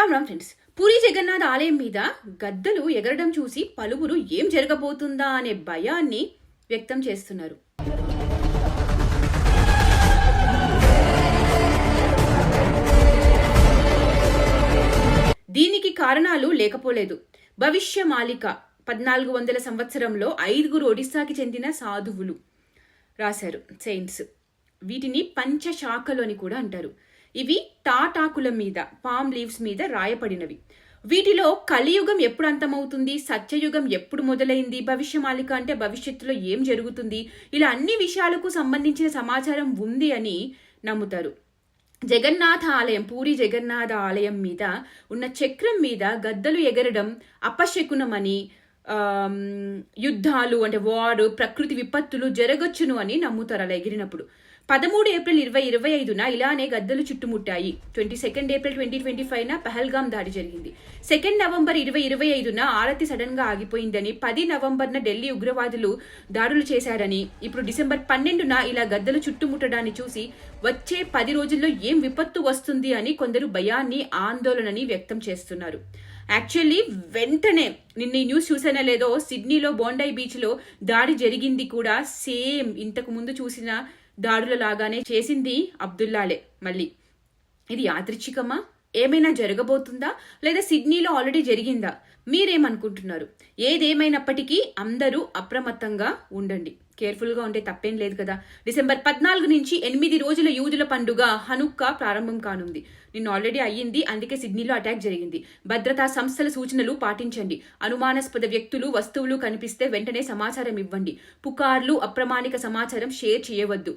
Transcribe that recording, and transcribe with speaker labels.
Speaker 1: Ram Ram friends. Puri Jagannadh ఆలయం మీద గద్దలు ఎగరడం చూసి పలువురు ఏం జరగబోతుందా అనే భయాన్ని వ్యక్తం చేస్తున్నారు. దీనికి కారణాలు లేకపోలేదు. భవిష్య మాలిక 1400 సంవత్సరంలో 5 ఒడిస్సాకి చెందిన సాధువులు రాశారు సెయింట్స్. వీటిని పంచశాఖలు అని కూడా అంటారు. ఇవి తాటాకుల మీద, పామ్ లీవ్స్ మీద రాయపడినవి. వీటిలో కలియుగం ఎప్పుడు అంతమవుతుంది, సత్యయుగం ఎప్పుడు మొదలైంది, భవిష్యమాలిక అంటే భవిష్యత్తులో ఏం జరుగుతుంది, ఇలా అన్ని విషయాలకు సంబంధించిన సమాచారం ఉంది అని నమ్ముతారు. జగన్నాథ ఆలయం, పూరి జగన్నాథ ఆలయం మీద ఉన్న చక్రం మీద గద్దలు ఎగరడం అపశకునమని, యుద్ధాలు అంటే వార్, ప్రకృతి విపత్తులు జరగచ్చును అని నమ్ముతారు అలా ఎగిరినప్పుడు. 13 ఏప్రిల్ 2025 ఇలానే గద్దలు చుట్టుముట్టాయి. 22 ఏప్రిల్ 2025 పహల్గాం దాడి జరిగింది. 2 నవంబర్ 2025 ఆరతి సడన్ గా ఆగిపోయిందని, 10 నవంబర్న ఢిల్లీ ఉగ్రవాదులు దాడులు చేశారని, ఇప్పుడు డిసెంబర్ 12న ఇలా గద్దలు చుట్టుముట్టడాన్ని చూసి వచ్చే 10 రోజుల్లో ఏం విపత్తు వస్తుంది అని కొందరు భయాన్ని, ఆందోళనని వ్యక్తం చేస్తున్నారు. యాక్చువల్లీ వెంటనే నిన్న ఈ న్యూస్ చూసానో లేదో, సిడ్నీలో బోండై బీచ్లో దాడి జరిగింది కూడా సేమ్ ఇంతకు ముందు చూసిన దాడుల లాగానే చేసింది అబ్దుల్లాలే. మళ్ళీ ఇది యాదృచ్ఛికమా, ఏమైనా జరగబోతుందా, లేదా సిడ్నీలో ఆల్రెడీ జరిగిందా? మీరేమనుకుంటున్నారు? ఏదేమైనప్పటికీ అందరూ అప్రమత్తంగా ఉండండి, కేర్ఫుల్గా ఉంటే తప్పేం లేదు కదా. డిసెంబర్ 14 నుంచి 8 రోజుల యూదుల పండుగ హనుక్కా ప్రారంభం కానుంది. నిన్న ఆల్రెడీ అయ్యింది, అందుకే సిడ్నీలో అటాక్ జరిగింది. భద్రతా సంస్థల సూచనలు పాటించండి. అనుమానాస్పద వ్యక్తులు, వస్తువులు కనిపిస్తే వెంటనే సమాచారం ఇవ్వండి. పుకార్లు, అప్రమాణిక సమాచారం షేర్ చేయవద్దు.